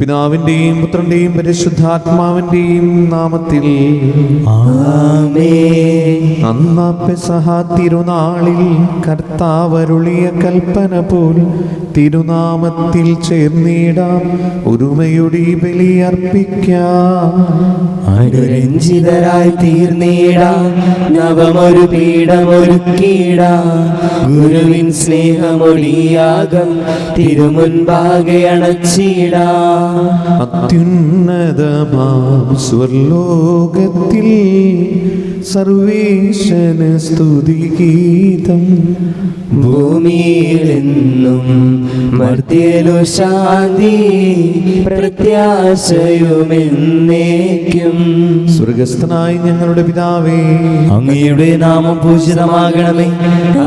പിതാവിന്റെയും പുത്രന്റെയും പരിശുദ്ധാത്മാവിന്റെയും നാമത്തിൽ ആമേൻ. അന്നാ പെസഹ തിരുനാളിൽ കർത്താവരുളിയ കൽപ്പന പോൽ തിരുനാമത്തിൽ ചേർന്നിടാം, ഒരുമയുടെ ബലിയർപ്പിക്കാം. അനുരഞ്ജിതരായി തീർന്നിടാം, നവമൊരു പീഠമൊരുക്കിടാം. ഗുരുവിൻ സ്നേഹമൊടിയാകം തിരുമുൻപാകെ അണച്ചിടാം. അത്യുന്നതമാം സ്വർലോകത്തിൽ സർവേശന് സ്തുതിഗീതം. ഭൂമിയിലെന്നും മർത്യനു ശാന്തി, പ്രത്യാശയുമെന്നേക്കും. സ്വർഗസ്ഥനായ ഞങ്ങളുടെ പിതാവേ, അങ്ങയുടെ നാമം പൂജിതമാകണമേ.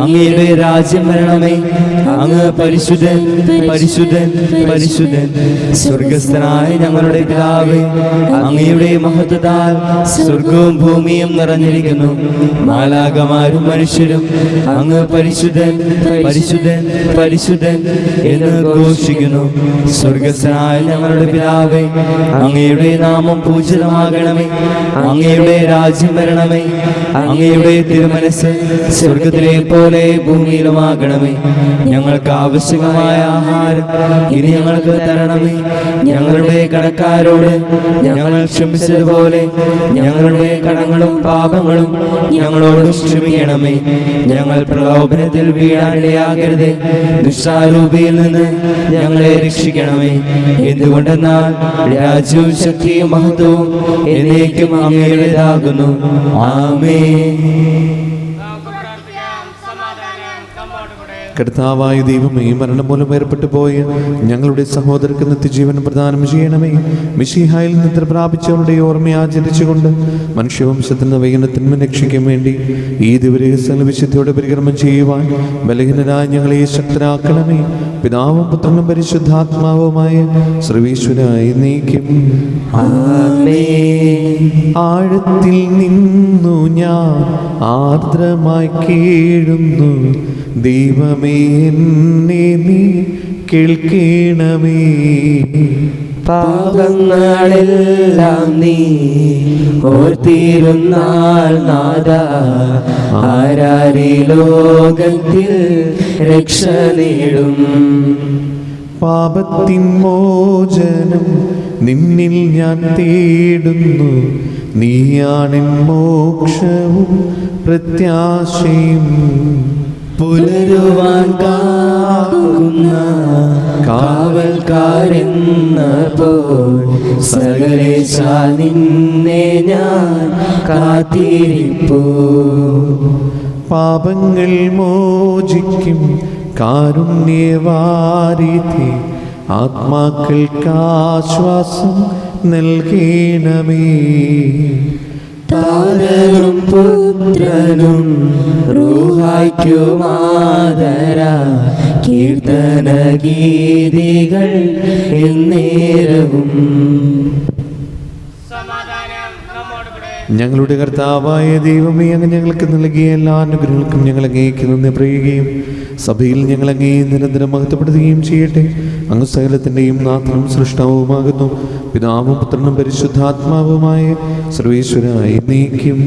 അങ്ങയുടെ രാജ്യം വരണമേ. അങ്ങ് പരിശുദ്ധൻ പരിശുദ്ധൻ പരിശുദ്ധൻ. സ്വർഗസ്ഥനായ ഞങ്ങളുടെ പിതാവേ, അങ്ങയുടെ മഹത്വത്താൽ സ്വർഗവും ഭൂമിയും നിറഞ്ഞിരിക്കുന്നു. മാലാഖമാരും മനുഷ്യരും അങ്ങ് പരിശുദ്ധൻ പരിശുദ്ധൻ പരിശുദ്ധൻ എന്ന് ഘോഷിക്കുന്നു. സ്വർഗസ്ഥനായ ഞങ്ങളുടെ പിതാവേ, അങ്ങയുടെ നാമം പൂജിതമാകണമേ. അങ്ങയുടെ രാജ്യം വരണമേ. അങ്ങയുടെ തിരുമനസ്സ് സ്വർഗത്തിലെ പോലെ ഭൂമിയിലുമാകണമേ. ഞങ്ങൾക്ക് ആവശ്യമായ ആഹാരം ഇനി ഞങ്ങൾക്ക് തരണമേ. ഞങ്ങളുടെ കടക്കാരോട് ഞങ്ങൾ ക്ഷമിച്ചതുപോലെ ഞങ്ങളുടെ കടങ്ങളും പാപങ്ങളും ഞങ്ങളോട് ക്ഷമിക്കണമേ. ഞങ്ങൾ പ്രലോഭനത്തിൽ വീഴാനിടയാകരുതേ, ദുഷ്ടാരൂപിയിൽ നിന്ന് ഞങ്ങളെ രക്ഷിക്കണമേ. എന്തുകൊണ്ടെന്നാൽ രാജ്യവും ശക്തിയും മഹത്വവും എന്നേക്കും അങ്ങയുടേതാകുന്നു. ആമേൻ. കർത്താവായ ദൈവമേ, മരണം മൂലം ഏർപ്പെട്ടു പോയ ഞങ്ങളുടെ സഹോദരർക്ക് നിത്യജീവൻ പ്രദാനം ചെയ്യണമേ. മിശിഹായിൽ നിദ്ര പ്രാപിച്ചവരുടെ ഓർമ്മ ആചരിച്ചുകൊണ്ട് മനുഷ്യവംശത്തിന് വൈകനത്തിന്മ രക്ഷിക്കാൻ വേണ്ടി ഈ ദിവരഹസ്യ വിശുദ്ധിയോടെ പരികർമ്മം ചെയ്യുവാൻ ബലഹീനരായ ഞങ്ങളെ ശക്തരാക്കണമേ. പിതാവും പുത്രനും പരിശുദ്ധാത്മാവുമായ സർവീശ്വരായി നീക്കും. ആഴത്തിൽ നിന്നു ഞാൻ ആർദ്രമായി കേഴുന്നു, ദൈവമേ എന്നെ നീ കേൾക്കണമേ. പാപങ്ങളെല്ലാം നീ ഓർത്തിരുന്നാൽ നാഥ, ആരാരി ലോകത്തിൽ രക്ഷ നേടും. പാപത്തിൻ മോചനം നിന്നിൽ ഞാൻ തേടുന്നു, നീയാണെൻ മോക്ഷവും പ്രത്യാശയും. പുലരുവാൻ കാക്കുന്ന കാവൽക്കാരെന്ന പോൽ സകലേശ നിന്നെ ഞാൻ കാത്തിരിപ്പൂ. പാപങ്ങൾ മോചിക്കും കാരുണ്യവാരിധി, ആത്മാക്കൾക്കാശ്വാസം നൽകണമേ. താരനും പുത്രനും റൂഹായ്ക്കുമാദര കീർത്തന ഗീതികൾ എന്നേരവും. ഞങ്ങളുടെ കർത്താവായ ദൈവമേ, അങ്ങ് ഞങ്ങൾക്ക് നൽകിയ എല്ലാ അനുഗ്രഹങ്ങൾക്കും ഞങ്ങൾ അങ്ങേക്ക് നന്ദി പറയുകയും സഭയിൽ ഞങ്ങൾ അങ്ങേ നിരന്തരം മഹത്വപ്പെടുത്തുകയും ചെയ്യട്ടെ. അങ്ങ് സകലത്തിൻ്റെയും നാഥനും സൃഷ്ടാവുമാകുന്നു. പിതാവും പുത്രനും പരിശുദ്ധാത്മാവുമായ സർവേശ്വരായി നീക്കും.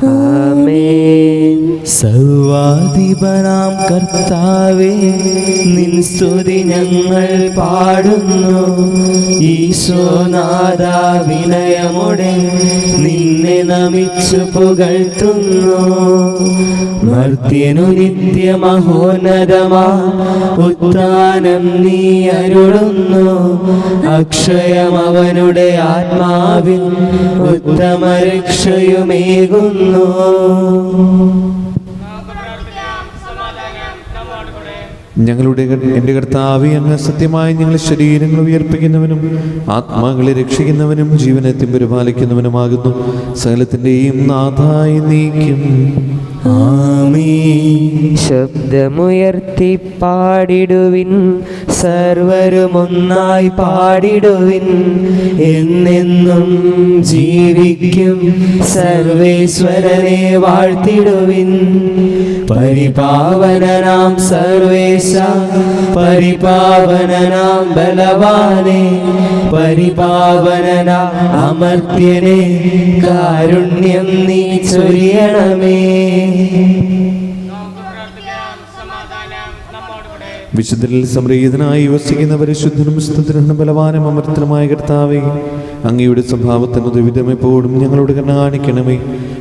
ആമേൻ. സർവാധിപനാം കർത്താവേ, നിൻ സ്തുതി ഞങ്ങൾ പാടുന്നു. ഈശോനാഥ, വിനയമോടെ നിന്നെ നമിച്ചു പുകഴ്ത്തുന്നു. മർത്യനു നിത്യമഹോന്നതമാ ഉത്ഥാനം നീ അരുളുന്നു. അക്ഷയം അവനുടെ ആത്മാവിൽ ഉത്തമ രക്ഷയുമേകുന്നു. എൻ്റെ കർത്താവേ, അങ്ങ് സത്യമായി ഞങ്ങളുടെ ശരീരങ്ങൾ ഉയർപ്പിക്കുന്നവനും ആത്മാക്കളെ രക്ഷിക്കുന്നവനും ജീവനെ പരിപാലിക്കുന്നവനുമാകുന്നു. സകലത്തിൻ്റെയും നാഥായി നീക്കും. ആമേൻ. ശബ്ദമുയർത്തി പാടിടുവിൻ, സർവരുമൊന്നായി പാടിടുവിൻ. എന്നെന്നും ജീവിക്കും സർവേശ്വരനെ വാഴ്ത്തിടുവിൻ. പരിപാവനനാം സർവേശ, പരിപാവനനാം ബലവാനെ, പരിപാവനനാം അമർത്യനെ, കാരുണ്യം നീ ചൊരിയണമേ. വിശുദ്ധരിൽ സംപ്രീതനായി വസിക്കുന്ന പരിശുദ്ധനും സ്തുതിനും ബലവാനും അമർത്തനുമായ കർത്താവേ, അങ്ങയുടെ സ്വഭാവത്തിന് ദുരിതമെപ്പോഴും ഞങ്ങളോട് കാണിക്കണമേ.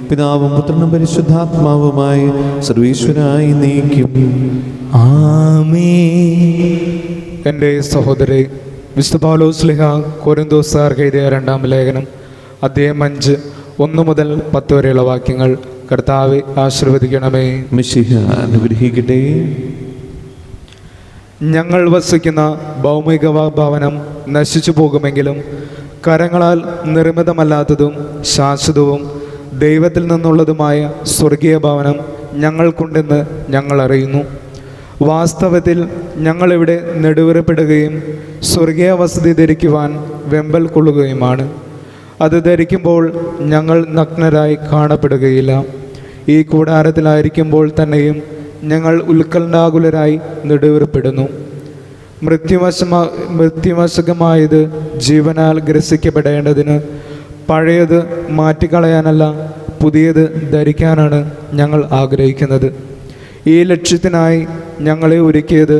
പിതാവും പുത്രനും പരിശുദ്ധാത്മാവുമായി സർവീശ്വരായി നീക്കും. ആമേൻ. എൻ്റെ സഹോദരി, വിശുദ്ധ പൗലോസ്ലീഹ കൊരിന്തോസ്യർക്ക് എഴുതിയ 2-ാം ലേഖനം അധ്യായം 5 1 മുതൽ 10 വരെയുള്ള വാക്യങ്ങൾ. കർത്താവെ ആശീർവദിക്കണമേ. മിശിഹ അനുഗ്രഹിക്കട്ടെ. ഞങ്ങൾ വസിക്കുന്ന ഭൗമിക ഭവനം നശിച്ചു പോകുമെങ്കിലും കരങ്ങളാൽ നിർമ്മിതമല്ലാത്തതും ശാശ്വതവും ദൈവത്തിൽ നിന്നുള്ളതുമായ സ്വർഗീയ ഭവനം ഞങ്ങൾക്കുണ്ടെന്ന് ഞങ്ങൾ അറിയുന്നു. വാസ്തവത്തിൽ ഞങ്ങളിവിടെ നെടുവേർപ്പെടുകയും സ്വർഗീയ വസതി ധരിക്കുവാൻ വെമ്പൽ കൊള്ളുകയുമാണ്. അത് ധരിക്കുമ്പോൾ ഞങ്ങൾ നഗ്നരായി കാണപ്പെടുകയില്ല. ഈ കൂടാരത്തിലായിരിക്കുമ്പോൾ തന്നെയും ഞങ്ങൾ ഉത്കണ്ഠാകുലരായി നെടുവേർപ്പെടുന്നു. മൃത്യുവശകമായത് ജീവനാൽ ഗ്രസിക്കപ്പെടേണ്ടതിന് പഴയത് മാറ്റിക്കളയാനല്ല, പുതിയത് ധരിക്കാനാണ് ഞങ്ങൾ ആഗ്രഹിക്കുന്നത്. ഈ ലക്ഷ്യത്തിനായി ഞങ്ങളെ ഒരുക്കിയത്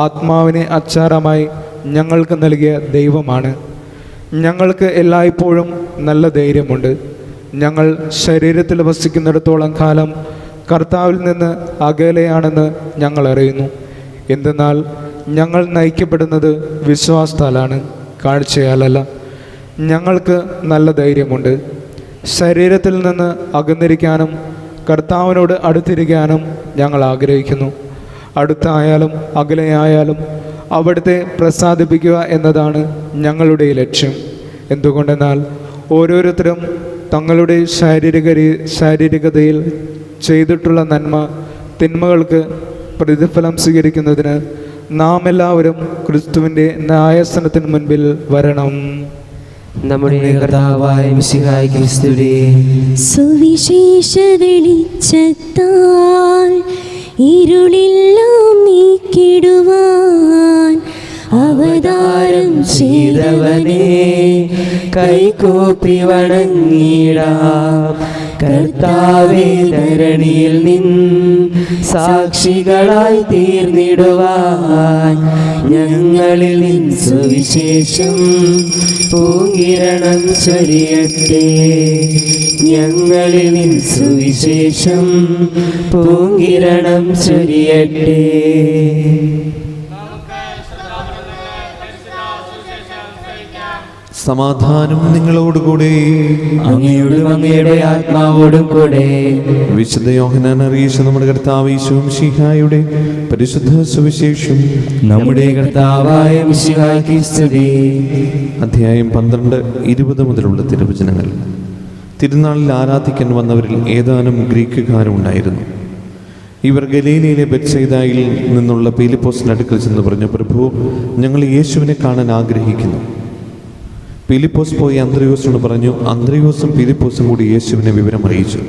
ആത്മാവിനെ അച്ചാരമായി ഞങ്ങൾക്ക് നൽകിയ ദൈവമാണ്. ഞങ്ങൾക്ക് എല്ലായ്പ്പോഴും നല്ല ധൈര്യമുണ്ട്. ഞങ്ങൾ ശരീരത്തിൽ വസിക്കുന്നിടത്തോളം കാലം കർത്താവിൽ നിന്ന് അകലെയാണെന്ന് ഞങ്ങൾ അറിയുന്നു. എന്തെന്നാൽ ഞങ്ങൾ നയിക്കപ്പെടുന്നത് വിശ്വാസത്താലാണ്, കാഴ്ചയാലല്ല. ഞങ്ങൾക്ക് നല്ല ധൈര്യമുണ്ട്. ശരീരത്തിൽ നിന്ന് അകന്നിരിക്കാനും കർത്താവിനോട് അടുത്തിരിക്കാനും ഞങ്ങൾ ആഗ്രഹിക്കുന്നു. അടുത്തായാലും അകലെയായാലും അവിടുത്തെ പ്രസാദിപ്പിക്കുക എന്നതാണ് ഞങ്ങളുടെ ലക്ഷ്യം. എന്തുകൊണ്ടെന്നാൽ ഓരോരുത്തരും തങ്ങളുടെ ശാരീരികതയിൽ ചെയ്തിട്ടുള്ള തിന്മകൾക്ക് പ്രതിഫലം സ്വീകരിക്കുന്നതിന് നാം എല്ലാവരും ക്രിസ്തുവിൻ്റെ ന്യായാസനത്തിന് മുൻപിൽ വരണം. നമ്മുടെ കർത്താവായ മിശിഹായ്ക്ക് സ്തുതി. സുവിശേഷ വെളിച്ചത്താൽ ഇരുളെല്ലാം നീക്കിടുവാൻ അവതാരം ചെയ്തവനെ കൈകൂപ്പി വണങ്ങിടാം. കർത്താവേ, ധരണിയിൽ നിൻ സാക്ഷികളായി തീർന്നിടുവാൻ ഞങ്ങളിൽ നിൻ സുവിശേഷം പൂങ്കിരണം ചൊരിയട്ടെ. ഞങ്ങളിൽ നിൻ സുവിശേഷം പൂങ്കിരണം ചൊരിയട്ടെ. സമാധാനം നിങ്ങളോടുകൂടെ. അങ്ങയോടും അങ്ങയുടെ ആത്മാവോടും കൂടെ. വിശുദ്ധ യോഹന്നാൻ അറിയിച്ച നമ്മുടെ കർത്താവ് ഈശോ മിശിഹായുടെ പരിശുദ്ധ സുവിശേഷം. നമ്മുടെ കർത്താവായ മിശിഹായ്ക്ക് സ്തുതി. അധ്യായം 12, 20 മുതലുള്ള തിരുവചനങ്ങൾ. തിരുനാളിൽ ആരാധിക്കാൻ വന്നവരിൽ ഏതാനും ഗ്രീക്കുകാരുണ്ടായിരുന്നു. ഇവർ ഗലീലയിലെ ബെത്സയിദയിൽ നിന്നുള്ള പീലിപ്പോസിന്റെ അടുക്കൽ ചെന്ന് പറഞ്ഞു, പ്രഭു, ഞങ്ങൾ യേശുവിനെ കാണാൻ ആഗ്രഹിക്കുന്നു. പീലിപ്പോസ് പോയി അന്ത്രയോസിനോട് പറഞ്ഞു. അന്ത്രയോസും പീലിപ്പോസും കൂടി യേശുവിനെ വിവരം അറിയിച്ചു.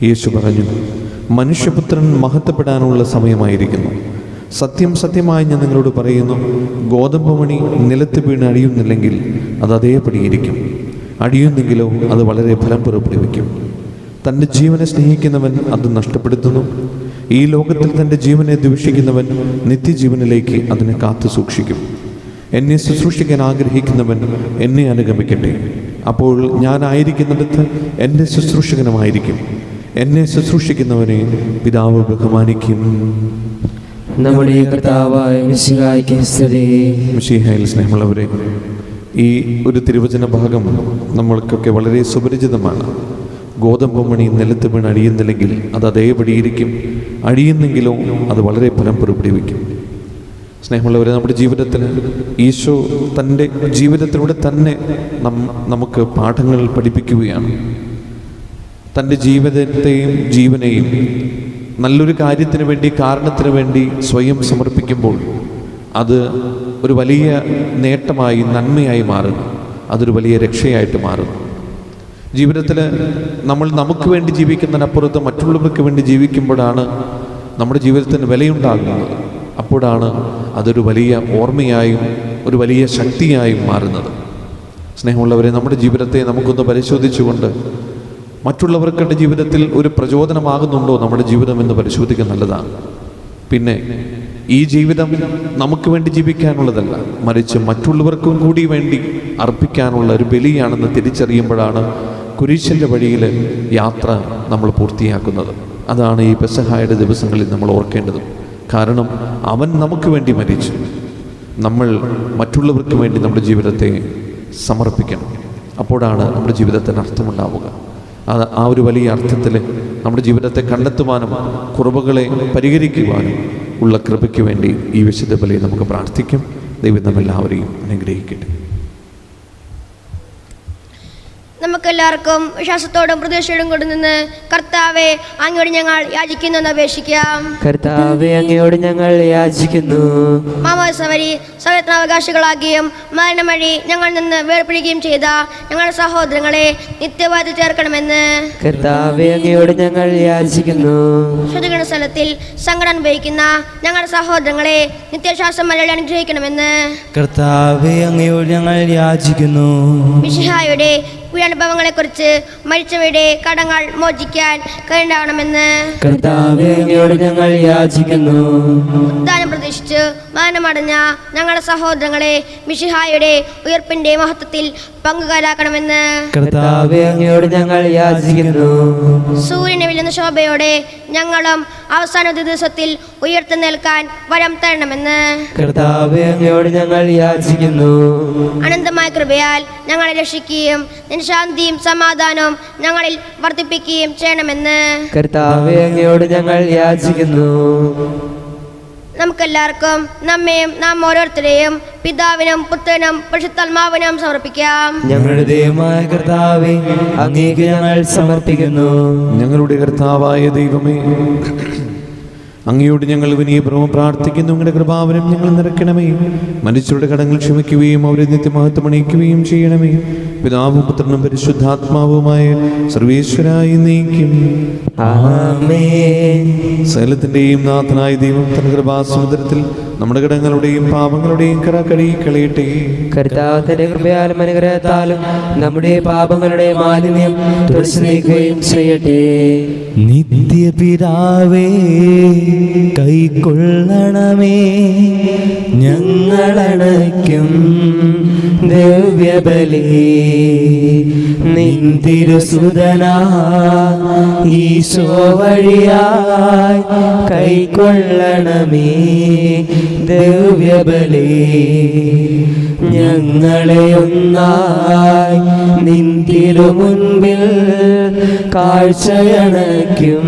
യേശു പറഞ്ഞു, മനുഷ്യപുത്രൻ മഹത്വപ്പെടാനുള്ള സമയമായിരിക്കുന്നു. സത്യം സത്യമായി ഞാൻ നിങ്ങളോട് പറയുന്നു, ഗോതമ്പ് മണി നിലത്ത് വീണ് അഴിയുന്നില്ലെങ്കിൽ അത് അതേപടിയിരിക്കും. അഴിയുന്നെങ്കിലോ അത് വളരെ ഫലം പുറപ്പെടുവിക്കും. തൻ്റെ ജീവനെ സ്നേഹിക്കുന്നവൻ അത് നഷ്ടപ്പെടുത്തുന്നു. ഈ ലോകത്തിൽ തൻ്റെ ജീവനെ ദ്വേഷിക്കുന്നവൻ നിത്യജീവനിലേക്ക് അതിനെ കാത്തു സൂക്ഷിക്കും. എന്നെ ശുശ്രൂഷിക്കാൻ ആഗ്രഹിക്കുന്നവൻ എന്നെ അനുഗമിക്കട്ടെ. അപ്പോൾ ഞാനായിരിക്കുന്നിടത്ത് എൻ്റെ ശുശ്രൂഷകനുമായിരിക്കും. എന്നെ ശുശ്രൂഷിക്കുന്നവനെ പിതാവ് ബഹുമാനിക്കും. നമ്മുടെ കർത്താവായ മിശിഹായ്ക്ക് സ്തുതി. മിശിഹായിൽ സ്നേഹമുള്ളവരെ, ഈ ഒരു തിരുവചന ഭാഗം നമ്മൾക്കൊക്കെ വളരെ സുപരിചിതമാണ്. ഗോതമ്പ് മണി നിലത്ത് വീണ് അഴിയുന്നില്ലെങ്കിൽ അത് അതേപടിയിരിക്കും. അഴിയുന്നെങ്കിലോ അത് വളരെ ഫലം പുറപ്പെടുവിക്കും. സ്നേഹമുള്ളവരെ, നമ്മുടെ ജീവിതത്തിൽ ഈശോ തൻ്റെ ജീവിതത്തിലൂടെ തന്നെ നമുക്ക് പാഠങ്ങൾ പഠിപ്പിക്കുകയാണ്. തൻ്റെ ജീവിതത്തെയും ജീവനെയും നല്ലൊരു കാര്യത്തിന് വേണ്ടി, കാരണത്തിന് വേണ്ടി സ്വയം സമർപ്പിക്കുമ്പോൾ അത് ഒരു വലിയ നേട്ടമായി, നന്മയായി മാറുന്നു. അതൊരു വലിയ രക്ഷയായിട്ട് മാറുന്നു. ജീവിതത്തിൽ നമ്മൾ നമുക്ക് വേണ്ടി ജീവിക്കുന്നതിനപ്പുറത്ത് മറ്റുള്ളവർക്ക് വേണ്ടി ജീവിക്കുമ്പോഴാണ് നമ്മുടെ ജീവിതത്തിന് വിലയുണ്ടാകുന്നത്. അപ്പോഴാണ് അതൊരു വലിയ ഓർമ്മയായും ഒരു വലിയ ശക്തിയായും മാറുന്നത്. സ്നേഹമുള്ളവരെ, നമ്മുടെ ജീവിതത്തെ നമുക്കൊന്ന് പരിശോധിച്ചുകൊണ്ട് മറ്റുള്ളവർക്കുടെ ജീവിതത്തിൽ ഒരു പ്രചോദനമാകുന്നുണ്ടോ നമ്മുടെ ജീവിതം എന്ന് പരിശോധിക്കാൻ നല്ലതാണ്. പിന്നെ ഈ ജീവിതം നമുക്ക് വേണ്ടി ജീവിക്കാനുള്ളതല്ല, മറിച്ച് മറ്റുള്ളവർക്കും കൂടി വേണ്ടി അർപ്പിക്കാനുള്ള ഒരു ബലിയാണെന്ന് തിരിച്ചറിയുമ്പോഴാണ് കുരിശിൻ്റെ വഴിയിൽ യാത്ര നമ്മൾ പൂർത്തിയാക്കുന്നത്. അതാണ് ഈ പെസഹായുടെ ദിവസങ്ങളിൽ നമ്മൾ ഓർക്കേണ്ടത്. കാരണം അവൻ നമുക്ക് വേണ്ടി മരിച്ചു. നമ്മൾ മറ്റുള്ളവർക്ക് വേണ്ടി നമ്മുടെ ജീവിതത്തെ സമർപ്പിക്കണം. അപ്പോഴാണ് നമ്മുടെ ജീവിതത്തിന് അർത്ഥമുണ്ടാവുക. ആ ഒരു വലിയ അർത്ഥത്തിൽ നമ്മുടെ ജീവിതത്തെ കണ്ടെത്തുവാനും കുറവുകളെ പരിഹരിക്കുവാനും ഉള്ള കൃപയ്ക്ക് വേണ്ടി ഈ വിശുദ്ധ ബലിയെ നമുക്ക് പ്രാർത്ഥിക്കും. ദൈവം നമ്മെല്ലാവരെയും അനുഗ്രഹിക്കട്ടെ. നമുക്കെല്ലാവർക്കും വിശ്വാസത്തോടും പ്രതീക്ഷയോടും കൊണ്ട് നിന്ന് കർത്താവെ അങ്ങയോട് ഞങ്ങൾ യാചിക്കുന്നു എന്ന് അപേക്ഷിക്കാം. കർത്താവെ അങ്ങയോട് ഞങ്ങൾ യാചിക്കുന്നു. മാമോദിസ വഴി സൗരത്നാവകാശികളാകുകയും മരണം വഴി ഞങ്ങളിൽ നിന്ന് വേർപിടിക്കുകയും ചെയ്ത ഞങ്ങളുടെ സഹോദരങ്ങളെ നിത്യവാദത്തിൽ ചേർക്കണമെന്ന് കർത്താവെ അങ്ങയോട് ഞങ്ങൾ യാചിക്കുന്നു. ശുദ്ധീകരണ സ്ഥലത്തിൽ സങ്കടം അനുഭവിക്കുന്ന ഞങ്ങളുടെ സഹോദരങ്ങളെ നിത്യശ്വാസം മലയാളി അനുഗ്രഹിക്കണമെന്ന് കർത്താവെ അങ്ങയോട് ഞങ്ങൾ യാചിക്കുന്നു. മിശിഹായുടെ അനുഭവങ്ങളെക്കുറിച്ച് മരിച്ചവരുടെ കടങ്ങൾ മോചിക്കാൻ കഴിയണമെന്ന് കർത്താവെ അങ്ങയോട് ഞങ്ങൾ യാചിക്കുന്നു. ഉദ്ധാനം പ്രതീക്ഷിച്ച് മരണമടഞ്ഞ ഞങ്ങളുടെ സഹോദരങ്ങളെ മിശിഹായുടെ ഉയർപ്പിന്റെ മഹത്വത്തിൽ പങ്കുകാരാക്കണമെന്ന് കർത്താവെ അങ്ങയോട് ഞങ്ങൾ യാചിക്കുന്നു. സൂര്യനെ വെല്ലുന്ന ശോഭയോടെ ഞങ്ങളും അവസാന ദിവസത്തിൽ ഉയർത്തെഴുന്നേൽക്കാൻ വരം തരണമെന്ന് കർത്താവെ അങ്ങയോട് ഞങ്ങൾ യാചിക്കുന്നു. അനന്തമായ കൃപയാൽ ഞങ്ങളെ രക്ഷിക്കുകയും ശാന്തിയും സമാധാനവും ഞങ്ങളിൽ വർദ്ധിപ്പിക്കുകയും ചെയ്യണമെന്ന് കർത്താവെ അങ്ങയോട് ഞങ്ങൾ യാചിക്കുന്നു. നമുക്കെല്ലാവർക്കും നമ്മയും നാം ഓരോരുത്തരെയും പിതാവിനും പുത്രനും പരിശുദ്ധാത്മാവിനും സമർപ്പിക്കാം. ഞങ്ങളുടെ ദൈവമായ കർത്താവെ അങ്ങേക്ക് ഞങ്ങൾ സമർപ്പിക്കുന്നു. ഞങ്ങളുടെ കർത്താവായ ദൈവമേ, അങ്ങയോട് ഞങ്ങൾ വിനയപൂർവ്വം പ്രാർത്ഥിക്കുന്നു. അങ്ങയുടെ കൃപാവരം ഞങ്ങൾ നിറയ്ക്കണമേ. മനുഷ്യരുടെ കടങ്ങൾ ക്ഷമിക്കുകയും അവരെ നിത്യമഹത്വം അണിയിക്കുകയും ചെയ്യണമേ. പിതാവും പുത്രനും പരിശുദ്ധാത്മാവുമായ സർവേശ്വരായി നീക്കും. ആമേൻ. സകലത്തിന്റെയും നാഥനായ ദൈവം തന്റെ കൃപാസമുദ്രത്തിൽ നമ്മുടെ കടങ്ങളുടെയും പാപങ്ങളുടെയും കറ കഴുകിക്കളയട്ടെ. കർത്താവ് തന്റെ കൃപയാലും അനുഗ്രഹത്താലും നമ്മുടെ പാപങ്ങളുടെ മാലിന്യം തുടച്ചു നീക്കുകയും ചെയ്യട്ടെ. നിത്യപിതാവേ കൈക്കൊള്ളണമേ ഞങ്ങളണയ്ക്കും ദിവ്യബലി. നിൻ തിരുസുതനാ ഈശോ വഴിയായി കൈക്കൊള്ളണമേ ദിവ്യബലി. ഞങ്ങളെ ഒന്നായി നിൻ തിരുമുൻപിൽ കാഴ്ചയണയ്ക്കും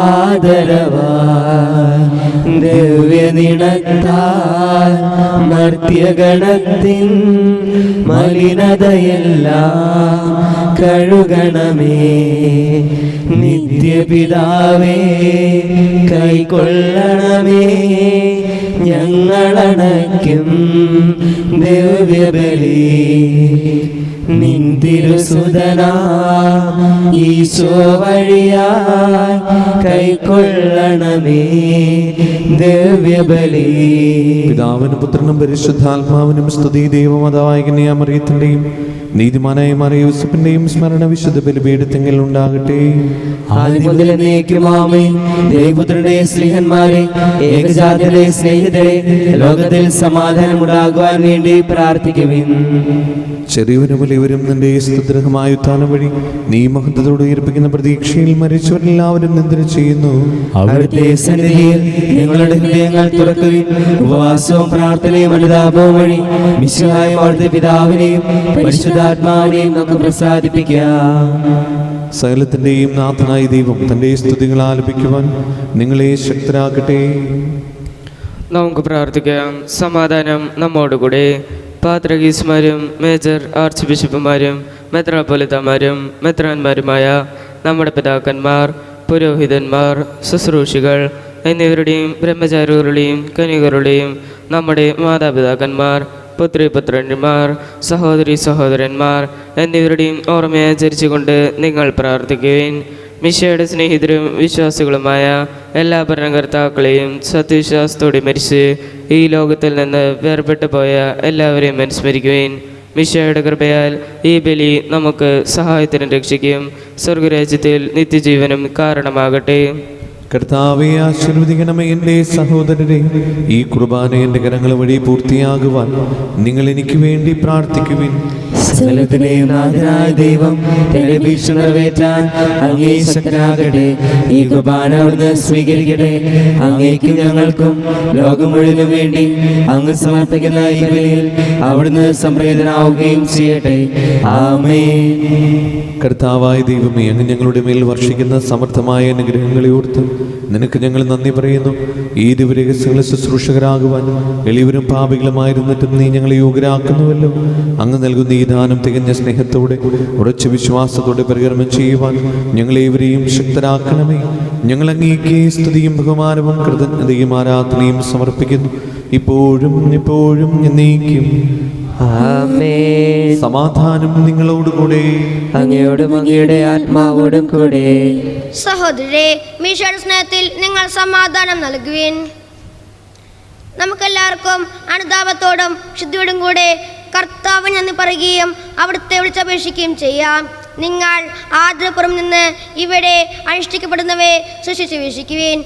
ആദരവായി ദിവ്യനിണത്താൽ മർത്യഗണത്തിൻ മലിനതയെല്ലാം കഴുകണമേ. നിത്യപിതാവേ കൈക്കൊള്ളണമേ ഞങ്ങളണയ്ക്കും ദിവ്യബലി. നിൻ തിരുസുതനാ ഈശോ വഴിയായി കൈക്കൊള്ളണമേ ദിവ്യബലി. പിതാവിനും പുത്രനും പരിശുദ്ധാത്മാവിനും സ്തുതി. ദൈവമാതാവായ കന്യാമറിയത്തിന്റെയും നീതിമാനായ മറിയ യൂസഫിന്റെയും സ്മരണ വിശുദ്ധ ബലിപീഠത്തിങ്കൽ ഉണ്ടാകട്ടെ. ആദ്യം മുതൽ എന്നേക്കും ആമേൻ. ദൈവപുത്രന്റെ സ്നേഹന്മാരെ, ഏകജാതരുടെ സ്നേഹിതരെ, ലോകത്തിൽ സമാധാനമുണ്ടാകുവാൻ വേണ്ടി പ്രാർത്ഥിക്കുവിൻ. ചെറിയവരും വലിയവരും നിന്റെ സ്തുതിർഹമായ ഉത്ഥാനം വഴി നീ മഹത്വത്തോട് ഉയർപ്പിക്കുന്ന പ്രതീക്ഷയിൽ മരിച്ചവരെല്ലാവരും നിന്ദന ചെയ്യുന്നു. അവിടുത്തെ സന്നിധിയിൽ നിങ്ങളുടെ ഹൃദയങ്ങൾ തുറക്കുകയും ഉപവാസവും പ്രാർത്ഥനയും അനുതാപവും വഴി മിശിഹായ അവിടുത്തെ പിതാവിനെയും പരിശുദ്ധാത്മാവിനെയും നമുക്ക് പ്രസാദിപ്പിക്കാം. സകലത്തിന്റെയും നാഥനായ ദൈവം തന്റെ സ്തുതികൾ ആലപിക്കുവാൻ നിങ്ങളെ ശക്തരാക്കട്ടെ. നമുക്ക് പ്രാർത്ഥിക്കാം. സമാധാനം നമ്മോടുകൂടെ. പാത്രികീസ്മാരും മേജർ ആർച്ച് ബിഷപ്പുമാരും മെത്രാപ്പൊലിത്തമാരും മെത്രാന്മാരുമായ നമ്മുടെ പിതാക്കന്മാർ, പുരോഹിതന്മാർ, ശുശ്രൂഷികൾ എന്നിവരുടെയും ബ്രഹ്മചാരികളുടെയും കന്യകരുടെയും നമ്മുടെ മാതാപിതാക്കന്മാർ, പുത്രിപുത്രന്മാർ, സഹോദരി സഹോദരന്മാർ എന്നിവരുടെയും ഓർമ്മയാചരിച്ചുകൊണ്ട് നിങ്ങൾ പ്രാർത്ഥിക്കുവിൻ. മിശയുടെ സ്നേഹിതരും വിശ്വാസികളുമായ എല്ലാ ഭരണകർത്താക്കളെയും സത്യവിശ്വാസത്തോടെ മരിച്ച് ഈ ലോകത്തിൽ നിന്ന് വേർപെട്ടു പോയ എല്ലാവരെയും അനുസ്മരിക്കുവിൻ. മിശയുടെ കൃപയാൽ ഈ ബലി നമുക്ക് സഹായത്തിനും രക്ഷയ്ക്കും സ്വർഗരാജ്യത്തിൽ നിത്യജീവനും കാരണമാകട്ടെ. കർത്താവെ ആശീർവദിക്കണമേ എൻ്റെ സഹോദരരെ. ഈ കുർബാന എൻ്റെ കരങ്ങൾ വഴി പൂർത്തിയാകുവാൻ നിങ്ങൾ എനിക്ക് വേണ്ടി പ്രാർത്ഥിക്കുവിൻ. സകലത്തിലെയും നാഥനായ ദൈവം തന്റെ വീഴ്ച നിറവേറ്റാൻ അങ്ങേ ശക്തനാകട്ടെ. ഈ കുർബാന അവിടുന്ന് സ്വീകരിക്കട്ടെ. അങ്ങേക്കും ഞങ്ങൾക്കും ലോകം മുഴുവനും വേണ്ടി അങ്ങ് സമർപ്പിക്കുന്ന ഈ ബലിയിൽ അവിടുന്ന് സംപ്രീതനാവുകയും ചെയ്യട്ടെ. ആമേൻ. കർത്താവായ ദൈവമേ, അങ്ങ് ഞങ്ങളുടെ മേൽ വർഷിക്കുന്ന സമർത്ഥമായ അനുഗ്രഹങ്ങളെ ഓർത്ത് നിനക്ക് ഞങ്ങൾ നന്ദി പറയുന്നു. ഈ ദിവരഹസ്യങ്ങളെ ശുശ്രൂഷകരാകുവാൻ എളിയവരും പാപികളുമായിരുന്നിട്ടും നീ ഞങ്ങളെ യോഗ്യരാക്കുന്നുവല്ലോ. അങ്ങ് നൽകുന്ന ഈ ദാനം തികഞ്ഞ സ്നേഹത്തോടെ ഉറച്ച വിശ്വാസത്തോടെ പരികർമ്മം ചെയ്യുവാൻ ഞങ്ങളേവരെയും ശക്തരാക്കണമേ. ഞങ്ങൾ അങ്ങേക്ക് സ്തുതിയും ബഹുമാനവും കൃതജ്ഞതയും ആരാധനയും സമർപ്പിക്കുന്നു, ഇപ്പോഴും എപ്പോഴും എന്നേക്കും. ആമേൻ. സമാധാനം നിങ്ങളോടുകൂടെ. അങ്ങയോടും അങ്ങയുടെ ആത്മാവോടും കൂടെ. സഹോദരരെ, മിശയുടെ സ്നേഹത്തിൽ നിങ്ങൾ സമാധാനം നൽകുവിൻ. നമുക്കെല്ലാവർക്കും അനുതാപത്തോടും ശുദ്ധിയോടും കൂടെ കർത്താവിന് നന്ദി പറയുകയും അവിടുത്തെ വിളിച്ചപേക്ഷിക്കുകയും ചെയ്യാം. നിങ്ങൾ ആദരപുറം നിന്ന് ഇവിടെ അനുഷ്ഠിക്കപ്പെടുന്നവയെ സൃഷ്ടിച്ച് വീക്ഷിക്കുവിൻ.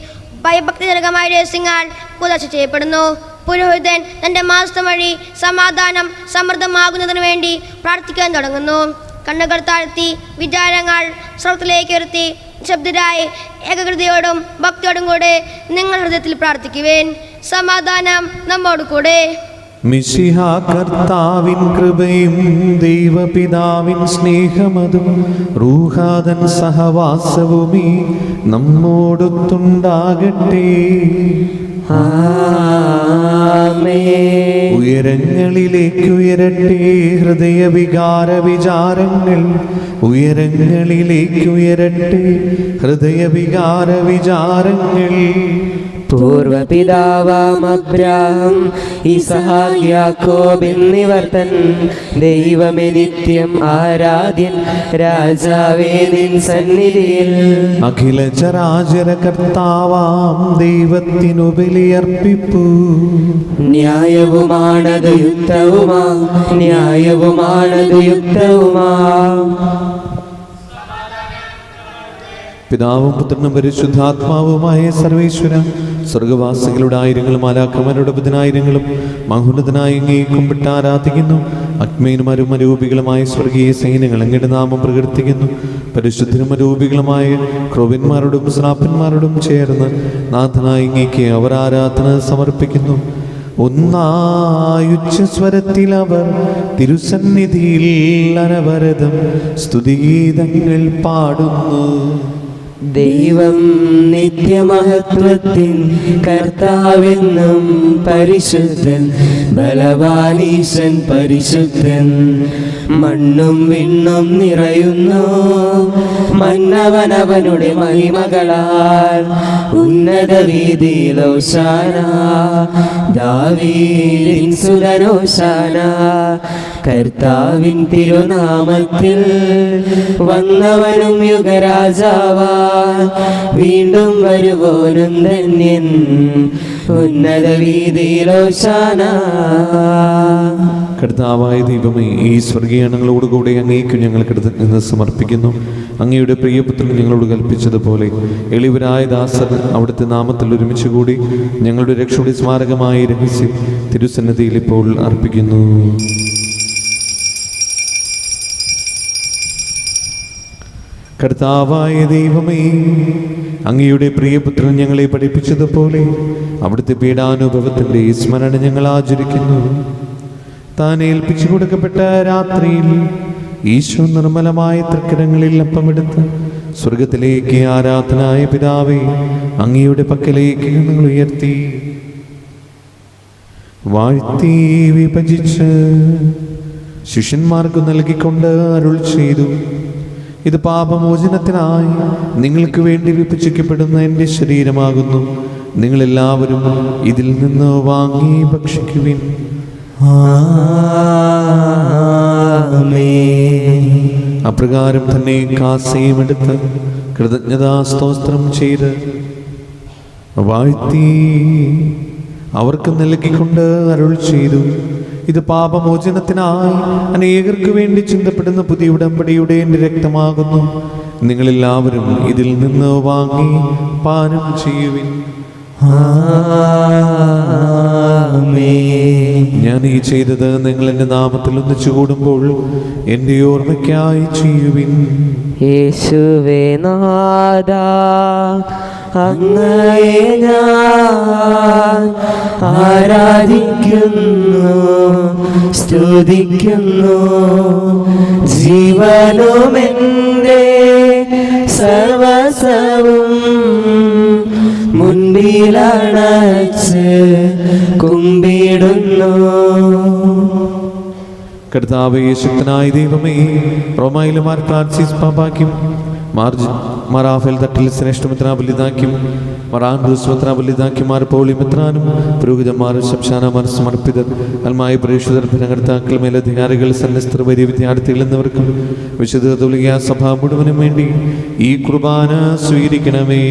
ഭയഭക്തിജനകമായ രഹസ്യങ്ങൾ കുദാശ ചെയ്യപ്പെടുന്നു. പുരോഹിതൻ തൻ്റെ മാസം വഴി സമാധാനം സമൃദ്ധമാകുന്നതിന് വേണ്ടി പ്രാർത്ഥിക്കാൻ തുടങ്ങുന്നു. കണ്ണുകൾ താഴ്ത്തി വിചാരങ്ങൾ സ്രോതത്തിലേക്ക് ഉയർത്തി ശബ്ദരായി ഏകാഗ്രതയോടും ഭക്തിയോടും കൂടെ നിങ്ങൾ ഹൃദയത്തിൽ പ്രാർത്ഥിക്കുവേൻ. സമാധാനം നമ്മോട് കൂടെ. മിശിഹ കർത്താവിൻ കൃപയും ദൈവപിതാവിൻ സ്നേഹമതും റൂഹാദൻ സഹവാസവുമീ നമ്മോടൊത്തുണ്ടാകട്ടെ. ഉയരങ്ങളിലേക്ക് ഉയരട്ടെ ഹൃദയവികാര വിചാരങ്ങൾ. ഉയരങ്ങളിലേക്ക് ഉയരട്ടെ ഹൃദയവികാര വിചാരങ്ങൾ. പൂർവപിതാവാം അബ്രാഹം, ഇസഹാക്ക്, യാക്കോബ് എന്നിവർ തൻ ദൈവമേ നിത്യം ആരാധ്യൻ, രാജാവേ നിൻ സന്നിധിയിൽ അഖില ചരാചര കർത്താവാം ദൈവത്തിനു ബലിയർപ്പിപ്പൂ. ന്യായവുമാണത് യുക്തവുമാ, ന്യായവുമാണത് യുക്തവുമാ. പിതാവും പുത്രനും പരിശുദ്ധാത്മാവുമായ സർവേശ്വര, സ്വർഗവാസികളുടെ ആയിരങ്ങളും മാലാഖമാരുടെ പതിനായിരങ്ങളും മഹോന്നതനായി അങ്ങേ കുമ്പിട്ട് ആരാധിക്കുന്നു. അഗ്മേനുമാരും അരൂപികളുമായ സ്വർഗീയ സൈന്യങ്ങൾ അങ്ങയുടെ നാമം പ്രകീർത്തിക്കുന്നു. പരിശുദ്ധനും അരൂപികളുമായ ക്രോവന്മാരോടും ശ്രാപ്പന്മാരോടും ചേർന്ന് നാഥനായി അങ്ങേക്ക് അവർ ആരാധന സമർപ്പിക്കുന്നു. ഒന്നായുച്ചസ്വരത്തിൽ അവർ തിരുസന്നിധിയിൽ അനവരതം സ്തുതിഗീതങ്ങൾ പാടുന്നു. ദൈവം നിത്യമഹത്വത്തിൻ കർത്താവെന്നും പരിശുദ്ധൻ, ബലവാനീശൻ പരിശുദ്ധൻ. മണ്ണും വിണ്ണും നിറയുന്നു മന്നവനവനുടെ മഹിമകളാൽ. ഉന്നത വീതിയിൽ ഹോശാന, ദാവീദിൻ സുതൻ ഹോശാന. കർത്താവിൻ തിരുനാമത്തിൽ വന്നവനും യുഗരാജാവാൻ, വീണ്ടും വരുവോനും ധന്യൻ. ഉന്നത വീതിയിൽ ഹോശാന. കർത്താവായ ദൈവമേ, ഈ സ്വർഗീയണങ്ങളോടുകൂടെ അങ്ങേക്ക് ഞങ്ങൾ കൃതജ്ഞത സമർപ്പിക്കുന്നു. അങ്ങയുടെ പ്രിയപുത്രൻ ഞങ്ങളോട് കൽപ്പിച്ചതുപോലെ എളിവരായ ദാസർ അവിടുത്തെ നാമത്തിൽ ഒരുമിച്ച് കൂടി ഞങ്ങളുടെ രക്ഷയുടെ സ്മാരകമായ രഹസ്യം തിരുസന്നിധിയിൽ ഇപ്പോൾ അർപ്പിക്കുന്നു. കർത്താവായ ദൈവമേ, അങ്ങയുടെ പ്രിയപുത്രൻ ഞങ്ങളെ പഠിപ്പിച്ചതുപോലെ അവിടുത്തെ പീഡാനുഭവത്തിൻ്റെ സ്മരണ ഞങ്ങൾ ആചരിക്കുന്നു. താൻ ഏൽപ്പിച്ചു കൊടുക്കപ്പെട്ട രാത്രിയിൽ ഈശോ നിർമ്മലമായ തൃക്കരങ്ങളിൽ അപ്പമെടുത്ത് സ്വർഗത്തിലേക്ക് ആരാധനായ പിതാവേ, അങ്ങയുടെ പക്കലേക്ക് ഞങ്ങൾ ഉയർത്തി വാഴ്ത്തി വിഭജിച്ച് ശിഷ്യന്മാർക്ക് നൽകിക്കൊണ്ട് അരുൾ ചെയ്തു, ഇത് പാപമോചനത്തിനായി നിങ്ങൾക്ക് വേണ്ടി വിഭജിക്കപ്പെടുന്ന എൻ്റെ ശരീരമാകുന്നു. നിങ്ങളെല്ലാവരും ഇതിൽ നിന്ന് വാങ്ങി ഭക്ഷിക്കുവിൻ. അപ്രകാരം തന്നെ കാസയും എടുത്ത് കൃതജ്ഞതാസ്തോത്രം ചെയ്ത് വാഴ്ത്തി അവർക്ക് നൽകിക്കൊണ്ട് അരുൾ ചെയ്തു, ഇത് പാപമോചനത്തിനായി അനേകർക്ക് വേണ്ടി ചിന്തപ്പെടുന്ന പുതിയ ഉടമ്പടിയുടെ എൻ്റെ രക്തമാകുന്നു. നിങ്ങളെല്ലാവരും ഇതിൽ നിന്ന് വാങ്ങി പാനം ചെയ്യുവിൻ. ഞാൻ ഈ ചെയ്തത് നിങ്ങൾ എൻ്റെ നാമത്തിൽ ഒന്നിച്ചു കൂടുമ്പോൾ എൻ്റെ ഓർമ്മയ്ക്കായി ചെയ്യുവിൻ. യേശുവേ നാഥാ, അങ്ങയെ ഞാൻ ആരാധിക്കുന്നു, സ്തുതിക്കുന്നു. ജീവനുമെൻ്റെ സർവസവും മുൻപിലണച്ച് കുമ്പിടുന്നു. കർത്താവേ, ശക്തനായ ദൈവമേ, റോമായിലെ മാർ ഫ്രാൻസിസ് പാപ്പാക്കും മാറാഫേൽ തട്ടിൽ ശ്രേഷ്ഠമിത്രാബലിതാക്കും മറാൻസ്വത്രാബലിതാക്കിമാർ പോളിമിത്രാനും പുരോഹിതന്മാർ ശംശാനമാർ സമർപ്പിതർ അൽമായ പ്രേക്ഷിതർ ഭരണകർത്താക്കൾ മേലധികാരികൾ സന്യസ്തർ വലിയ വിദ്യാർത്ഥികൾ എന്നിവർക്കും വിശുദ്ധ കത്തോലിക്കാ സഭ മുഴുവനും വേണ്ടി ഈ കുർബാന സ്വീകരിക്കണമേ.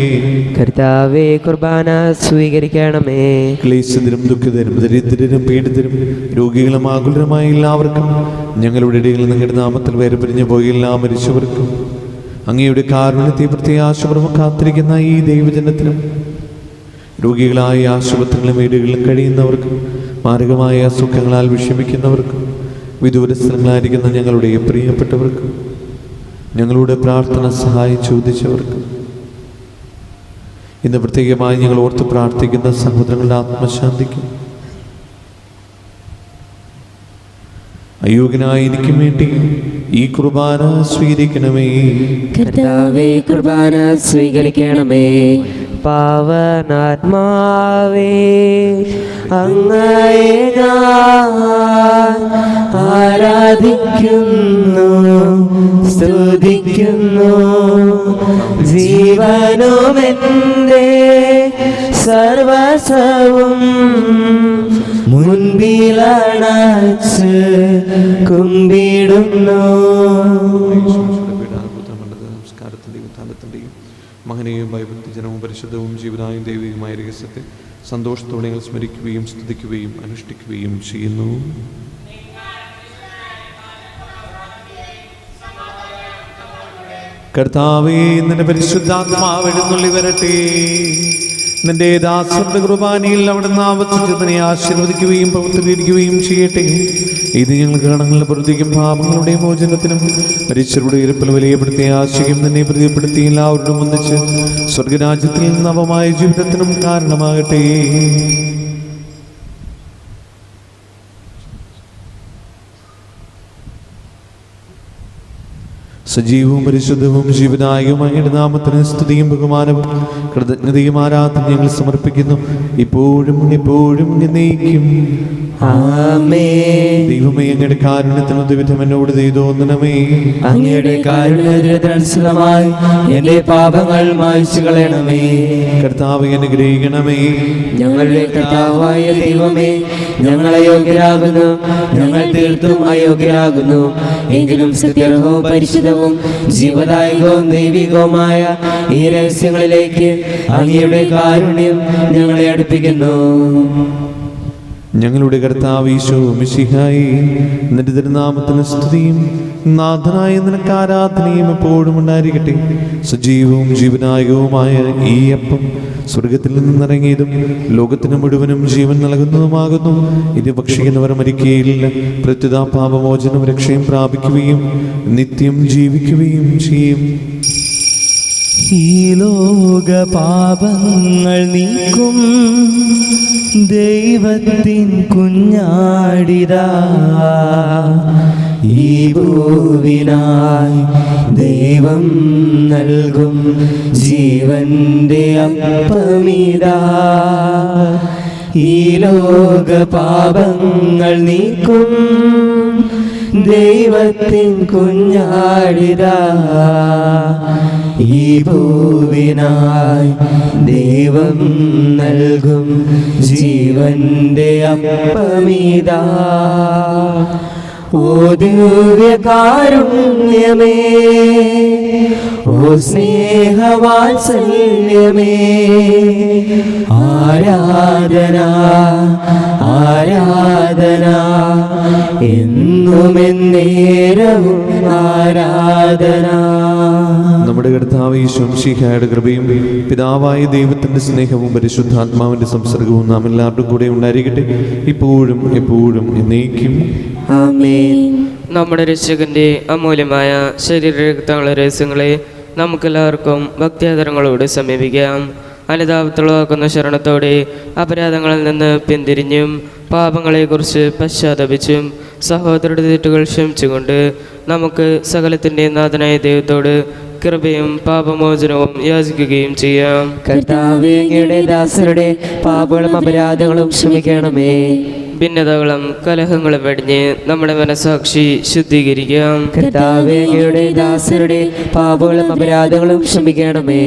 കർത്താവേ, കുർബാന സ്വീകരിക്കണമേ. ക്ലേശിതരും ദുഃഖിതരും ദരിദ്രരും പീഡിതരും രോഗികളും ആകുലരുമായ എല്ലാവർക്കും ഞങ്ങളുടെ ഇടയിൽ നിങ്ങളുടെ നാമത്തിൽ വേർപിരിഞ്ഞു പോയി എല്ലാ മരിച്ചവർക്കും അങ്ങയുടെ കാരുണ്യത്തെ പ്രത്യാശപൂർവ്വം കാത്തിരിക്കുന്ന ഈ ദൈവജനത്തിനും രോഗികളായ ആശുപത്രികളിലും വീടുകളിലും കഴിയുന്നവർക്കും മാരകമായ അസുഖങ്ങളാൽ വിഷമിക്കുന്നവർക്കും വിദൂര സ്ഥലങ്ങളായിരിക്കുന്ന ഞങ്ങളുടെ പ്രിയപ്പെട്ടവർക്കും ഞങ്ങളുടെ പ്രാർത്ഥന സഹായം ചോദിച്ചവർക്കും ഇന്ന് പ്രത്യേകമായി ഞങ്ങൾ ഓർത്ത് പ്രാർത്ഥിക്കുന്ന സഹോദരങ്ങളുടെ ആത്മശാന്തിക്കും അയോഗ്യനായ എനിക്കും വേണ്ടി ഈ കുർബാന സ്വീകരിക്കണമേ. കർത്താവേ, കുർബാന സ്വീകരിക്കണമേ. പാവനാത്മാവേ, അങ്ങയെ ഞാൻ ആരാധിക്കുന്നു, സ്തുതിക്കുന്നു. ജീവനുമെൻ്റെ സർവസവും മുൻപിലണച്ച് കുമ്പിടുന്നു. മഹനീയവും ഭയഭക്തിജനവും പരിശുദ്ധവും ജീവനായും ദൈവികമായ രഹസ്യത്തെ സന്തോഷത്തോടെ ഞങ്ങൾ സ്മരിക്കുകയും സ്തുതിക്കുകയും അനുഷ്ഠിക്കുകയും ചെയ്യുന്നു. കർത്താവേ, നിന്റെ പരിശുദ്ധാത്മാവ് എഴുന്നള്ളി വരട്ടെ. നിന്റെ ദാസന്റെ കുർബാനയിൽ അവിടുന്ന് ആവർത്തിച്ചതിനെ ആശീർവദിക്കുകയും പ്രവർത്തിക്കുകയും ചെയ്യട്ടെ. ഇത് ഞങ്ങൾക്ക് കടങ്ങളുടെ പ്രതിക്കും പാപങ്ങളുടെ മോചനത്തിനും മരിച്ചവരുടെ ഇരപ്പിൽ വലിയ പ്രത്യാശയും നിന്നെ പ്രീതിപ്പെടുത്തി എല്ലാവരോടും ഒന്നിച്ച് സ്വർഗരാജ്യത്തിൽ നവമായ ജീവിതത്തിനും കാരണമാകട്ടെ. സജീവവും പരിശുദ്ധവും ജീവനായകമായ നാമത്തിന് സ്തുതിയും ബഹുമാനവും കൃതജ്ഞതയും ആരാധന ഞങ്ങൾ സമർപ്പിക്കുന്നു, ഇപ്പോഴും എപ്പോഴും എന്നേക്കും. ആമേൻ. ദൈവമേ, അങ്ങയുടെ കാരുണ്യത്തിന് ഉദ്വിധം എന്നോട് ചെയ്തോന്നണമേ. അങ്ങയുടെ കാരുണ്യത്തിനനുസൃതമായി എന്റെ പാപങ്ങൾ മായ്ച്ചു കളയണമേ. കർത്താവേ, അനുഗ്രഹിക്കണമേ. ഞങ്ങളുടെ കർത്താവായ ദൈവമേ, ഞങ്ങൾ അയോഗ്യരാകുന്നു, ഞങ്ങൾ തീർത്തും അയോഗ്യരാകുന്നു. എങ്കിലും സത്യർഹവും പരിശുദ്ധവും ജീവദായകവും ദൈവികവുമായ ഈ രഹസ്യങ്ങളിലേക്ക് അങ്ങയുടെ കാരുണ്യം ഞങ്ങളെ അടുപ്പിക്കുന്നു. ഞങ്ങളുടെ കർത്താവ് ഈശോ മിശിഹായി, നിന്റെ തിരുനാമത്തിന് സ്തുതിയും നാഥനായ നിനക്ക് ആരാധനയും എപ്പോഴും ഉണ്ടായിരിക്കട്ടെ. സജീവവും ജീവനായകവുമായ ഈ അപ്പം സ്വർഗത്തിൽ നിന്നിറങ്ങിയതും ലോകത്തിന് മുഴുവനും ജീവൻ നൽകുന്നതുമാകുന്നു. ഇത് ഭക്ഷിക്കുന്നവർ മരിക്കുകയില്ല, പ്രത്യുത പാപമോചനം രക്ഷയും പ്രാപിക്കുകയും നിത്യം ജീവിക്കുകയും ചെയ്യും. ഈ ലോക പാപങ്ങൾ നീക്കും ദൈവത്തിൻ കുഞ്ഞാടിതാ, ഈ ഭൂവിനായി ദൈവം നൽകും ജീവന്റെ അപ്പമിതാ. ഈ ലോക പാപങ്ങൾ നീക്കും ദൈവത്തിൻ കുഞ്ഞാടിതാ ഈ ഭൂവിനായി ദൈവം നൽകും ജീവന്റെ അപ്പമിതാ ഓ ദിവ്യകാരുണ്യമേ ഓ സ്നേഹവാത്സല്യമേ ആരാധന ആരാധന എന്നും എന്നേരവും ആരാധന. നമ്മുടെ കർത്താവ് ഈശോമിശിഹായുടെ കൃപയും പിതാവായ ദൈവത്തിന്റെ സ്നേഹവും പരിശുദ്ധാത്മാവിന്റെ സംസർഗവും നാം എല്ലാവരുടെ കൂടെ ഉണ്ടായിരിക്കട്ടെ, ഇപ്പോഴും എപ്പോഴും എന്നേക്കും. ആമേൻ. നമ്മുടെ രക്ഷകന്റെ അമൂല്യമായ ശരീരരക്തങ്ങളുടെ രഹസ്യങ്ങളെ നമുക്കെല്ലാവർക്കും ഭക്തിയാദരങ്ങളോട് സമീപിക്കാം. അനുതാപത്തുളവാക്കുന്ന ശരണത്തോടെ അപരാധങ്ങളിൽ നിന്ന് പിന്തിരിഞ്ഞും പാപങ്ങളെക്കുറിച്ച് പശ്ചാത്തപിച്ചും സഹോദരരുടെ തെറ്റുകൾ ക്ഷമിച്ചുകൊണ്ട് നമുക്ക് സകലത്തിൻ്റെ നാഥനായ ദൈവത്തോട് കൃപയും പാപമോചനവും യാചിക്കുകയും ചെയ്യാം. കർത്താവേ, അങ്ങയുടെ ദാസരുടെ പാപങ്ങളും അപരാധങ്ങളും ക്ഷമിക്കണമേ. ഭിന്നതകളും കലഹങ്ങളും വെടിഞ്ഞ് നമ്മുടെ മനസാക്ഷി ശുദ്ധീകരിക്കാം. കർത്താവേ, അങ്ങയുടെ ദാസരുടെ പാപങ്ങളും അപരാധങ്ങളും ക്ഷമിക്കണമേ.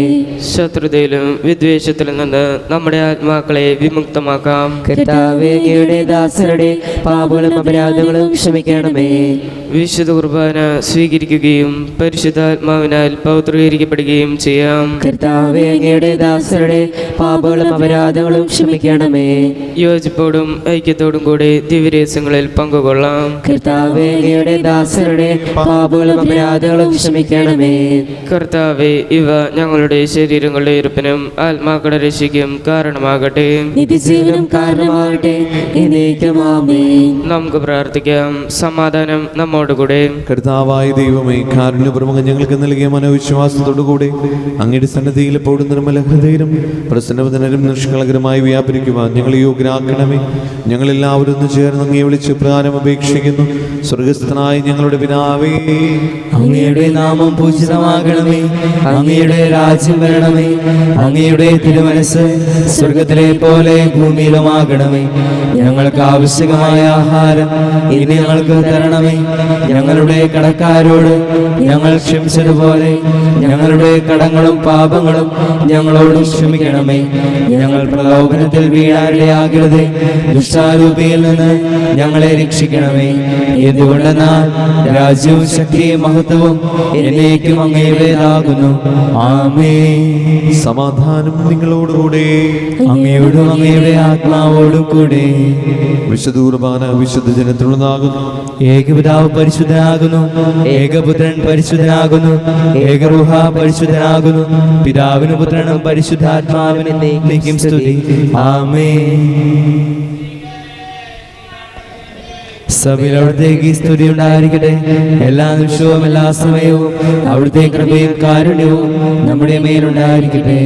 ശത്രുതയിലും വിദ്വേഷത്തിലും നിന്ന് നമ്മുടെ ആത്മാക്കളെ വിമുക്തമാക്കാം. കർത്താവേ, അങ്ങയുടെ ദാസരുടെ പാപങ്ങളും അപരാധങ്ങളും ക്ഷമിക്കണമേ. വിശുദ്ധ കുർബാന സ്വീകരിക്കുകയും പരിശുദ്ധാത്മാവിനാൽ പൗത്രീകരിക്കപ്പെടുകയും ചെയ്യാം. കർത്താവേ, അങ്ങയുടെ ദാസരുടെ പാപങ്ങളും അപരാധങ്ങളും ക്ഷമിക്കണമേ. യോജിപ്പോടും ഐക്യത്തോടും കൂടി ദിവ്യരഹസ്യങ്ങളിൽ പങ്കുകൊള്ളാം. കർത്താവേ, അങ്ങയുടെ ദാസരുടെ പാപങ്ങളും അപരാധങ്ങളും ക്ഷമിക്കണമേ. കർത്താവേ, ഇവ ഞങ്ങളുടെ ശരീരങ്ങളുടെ ഇരുപ്പിനും ആത്മാക്കളുടെ രക്ഷയ്ക്കും കാരണമാകട്ടെ. നിത്യജീവനും കാരണമാകട്ടെ. എന്നേക്കും ആമേൻ. നമുക്ക് പ്രാർത്ഥിക്കാം. സമാധാനം നമ്മോടുകൂടെ. കർത്താവായ ദൈവമേ, കാരുണ്യപൂർവ്വം ഞങ്ങൾക്ക് നൽകിയ മനോവിശ്വാസത്തോടുകൂടി അങ്ങയുടെ സന്നദ്ധിയിൽ എപ്പോഴും നിർമ്മല ഹൃദയരും പ്രസന്നവദനരും നിഷ്കളങ്കരമായി വ്യാപരിക്കുവാൻ ഞങ്ങളെ യോഗ്യരാക്കണമേ. ഞങ്ങളെല്ലാവരും ഒന്ന് ചേർന്ന് അങ്ങയെ വിളിച്ച് പ്രകാരം അപേക്ഷിക്കുന്നു. സ്വർഗസ്ഥനായ ഞങ്ങളുടെ പിതാവേ, അങ്ങയുടെ നാമം പൂജിതമാകണമേ. അങ്ങയുടെ രാജ്യം വരണമേ. അങ്ങയുടെ തിരുമനസ് സ്വർഗത്തിലെ പോലെ ഭൂമിയിലുമാകണമേ. ഞങ്ങൾക്ക് ആവശ്യമായ ആഹാരം ഇനി ഞങ്ങൾക്ക് തരണമേ. ഞങ്ങളുടെ കടക്കാരോട് ഞങ്ങൾ ക്ഷമിച്ചതുപോലെ ഞങ്ങളുടെ കടങ്ങളും പാപങ്ങളും ഞങ്ങളോട് ക്ഷമിക്കണമേ. ഞങ്ങൾ പ്രലോഭനത്തിൽ വീഴാനിടയാകരുതേ. ദുഷ്ടാരൂപിയിൽ നിന്ന് ഞങ്ങളെ രക്ഷിക്കണമേ. എന്തുകൊണ്ടെന്നാൽ രാജ്യവും ശക്തിയും മഹത്വവും എന്നേക്കും അങ്ങയുടേതാകുന്നു. ആമേൻ. സമാധാനം നിങ്ങളോടുകൂടെ. അങ്ങയോടും അങ്ങയുടെ ആത്മാവോടും കൂടെ. വിശുദ്ധ കുർബാന വിശുദ്ധ ജനത്തിലുള്ളതാകുന്നു. ഏകപിതാവ് പരിശുദ്ധനാകുന്നു. ഏകപുത്രൻ പരിശുദ്ധനാകുന്നു. ഏകരൂഹ പരിശുദ്ധനാകുന്നു. പിതാവിനും പുത്രനും പരിശുദ്ധാത്മാവിനും എന്നേക്കും സ്തുതി. ആമേൻ. സഭയിൽ അവിടുത്തേക്ക് സ്തുതി ഉണ്ടായിരിക്കട്ടെ. എല്ലാ നിമിഷവും എല്ലാ സമയവും അവിടുത്തെ കൃപയും കാരുണ്യവും നമ്മുടെ മേലുണ്ടായിരിക്കട്ടെ.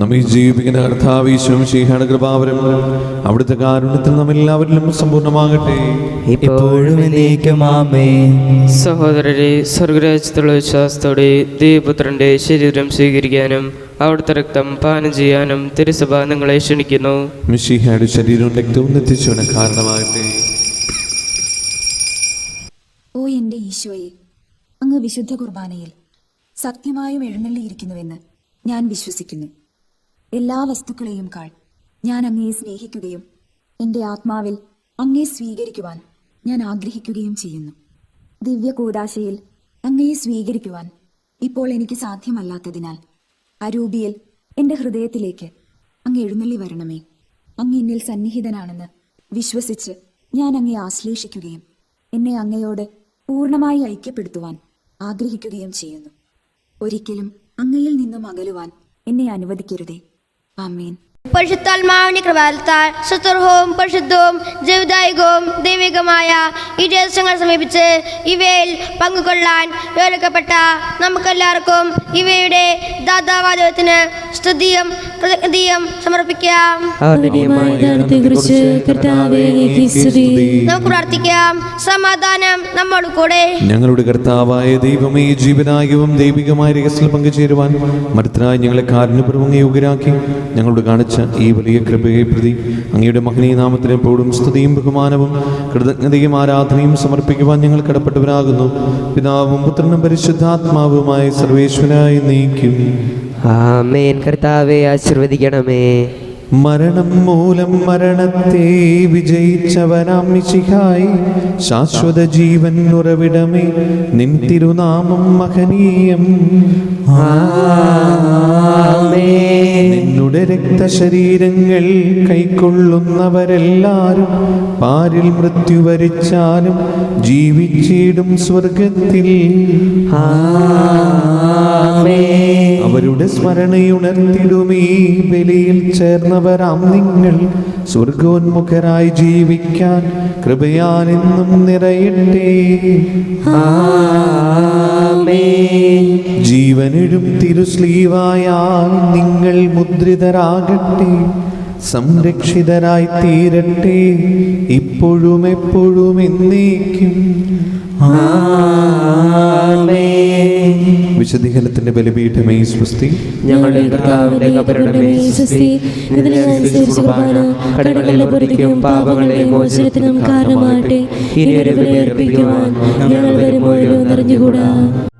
നമ്മെ ജീവിക്കുന്ന കർത്താവ് ഈശോമിശിഹായുടെ കൃപാവരം അവിടുത്തെ കാരുണ്യത്തിൽ നാം എല്ലാവരിലും സമ്പൂർണ്ണമാകട്ടെ. ഇപ്പോഴും എന്നേക്കും ആമേൻ. സഹോദരരെ, സ്വർഗരാജ്യത്തുള്ള വിശ്വാസത്തോടെ ദൈവപുത്രന്റെ ശരീരം സ്വീകരിക്കാനും അവിടുത്തെ രക്തം പാനം ചെയ്യാനും തിരുസഭ നിങ്ങളെ ക്ഷണിക്കുന്നു. മിശിഹായുടെ ശരീരവും രക്തവും നിത്യജീവന് കാരണമാകട്ടെ. ഓ എൻ്റെ ഈശോയെ, അങ്ങ് വിശുദ്ധ കുർബാനയിൽ സത്യമായും എഴുന്നള്ളിയിരിക്കുന്നുവെന്ന് ഞാൻ വിശ്വസിക്കുന്നു. എല്ലാ വസ്തുക്കളെയും കാൾ ഞാൻ അങ്ങയെ സ്നേഹിക്കുകയും എൻ്റെ ആത്മാവിൽ അങ്ങയെ സ്വീകരിക്കുവാൻ ഞാൻ ആഗ്രഹിക്കുകയും ചെയ്യുന്നു. ദിവ്യ കൂദാശയിൽ അങ്ങയെ സ്വീകരിക്കുവാൻ ഇപ്പോൾ എനിക്ക് സാധ്യമല്ലാത്തതിനാൽ അരൂപിയിൽ എൻ്റെ ഹൃദയത്തിലേക്ക് അങ്ങ് എഴുന്നള്ളി വരണമേ. അങ്ങ് എന്നിൽ സന്നിഹിതനാണെന്ന് വിശ്വസിച്ച് ഞാൻ അങ്ങയെ ആശ്ലേഷിക്കുകയും എന്നെ അങ്ങയോട് പൂർണ്ണമായി ഐക്യപ്പെടുത്തുവാൻ ആഗ്രഹിക്കുകയും ചെയ്യുന്നു. ഒരിക്കലും അങ്ങയിൽ നിന്നും അകലുവാൻ എന്നെ അനുവദിക്കരുതേ. ആമേൻ. പരിശുദ്ധാത്മാവിന്റെ കൃപാലത്താൽ സുസ്ഥിരവും പരിശുദ്ധവും ജീവിതായികവും ദൈവികമായ ഈ രഹസ്യങ്ങൾ സമീപിച്ച് ഇവയിൽ പങ്കുകൊള്ളാൻ യോഗ്യപ്പെട്ട നമുക്കെല്ലാവർക്കും ഇവയുടെ ദാതാവാദത്തിന് സ്തുതിയും കൃതജ്ഞതയും സമർപ്പിക്കാം. കുറിച്ച് കർത്താവേ അങ്ങേക്ക് സ്തുതി. നമുക്ക് പ്രാർത്ഥിക്കാം. സമാധാനം നമ്മോട് കൂടെ. ഞങ്ങളുടെ കർത്താവായ ദൈവമേ, ജീവനായവും ദൈവികമായ രഹസ്യം പങ്കുചേരുവാൻ മരുത്തരായി ഞങ്ങളെ കാരുണ്യപൂർവ്വം യോഗ്യരാക്കി ഞങ്ങളോട് കാണിച്ച ഈ വലിയ കൃപയെ പ്രതി അങ്ങയുടെ മഹനീയ നാമത്തിന് എപ്പോഴും സ്തുതിയും ബഹുമാനവും കൃതജ്ഞതയും ആരാധനയും സമർപ്പിക്കുവാൻ ഞങ്ങൾ കടപ്പെട്ടവരാകുന്നു. പിതാവും പുത്രനും പരിശുദ്ധാത്മാവുമായ സർവേശ്വരായി നീക്കും. ആമേൻ. കർത്താവെ ആശീർവദിക്കണമേ. മരണം മൂലം മരണത്തെ വിജയിച്ചവനാം മിശിഹായി, ശാശ്വത ജീവൻ ഉറവിടമേ, നിൻ തിരുനാമം മഹനീയം. നിന്നുടെ രക്തശരീരങ്ങൾ കൈക്കൊള്ളുന്നവരെല്ലാരും പാരിൽ മൃത്യു വരിച്ചാലും ജീവിച്ചിടും സ്വർഗത്തിൽ. അവരുടെ സ്മരണയുണർത്തിടുമീ ബലിയിൽ ചേർന്നവരാം നിങ്ങൾ സ്വർഗോന്മുഖരായി ജീവിക്കാൻ കൃപയാലെന്നും നിറയട്ടെ. ജീവനിടും തിരുസ്ലീവായാൽ നിങ്ങൾ മുദ്രിതരാകട്ടെ, സംരക്ഷിതരായി തീരട്ടെ, ഇപ്പോഴും എപ്പോഴും എന്നേക്കും. വിശുദ്ധീകരണത്തിന്റെ ബലിപീഠമേ സ്വസ്തി. ഞങ്ങളുടെ കർത്താവിന്റെ കബറിടമേ സ്വസ്തി. ഇതിനനുസരിച്ച് കുർബാന കടങ്ങളുടെ പൊറുതിക്കും പാപങ്ങളുടെ മോചനത്തിനും കാരണമാകട്ടെ. ഇനി ഒരു ബലി അർപ്പിക്കുവാൻ ഞങ്ങൾ വരുമ്പോഴോ നിറഞ്ഞുകൂടാ.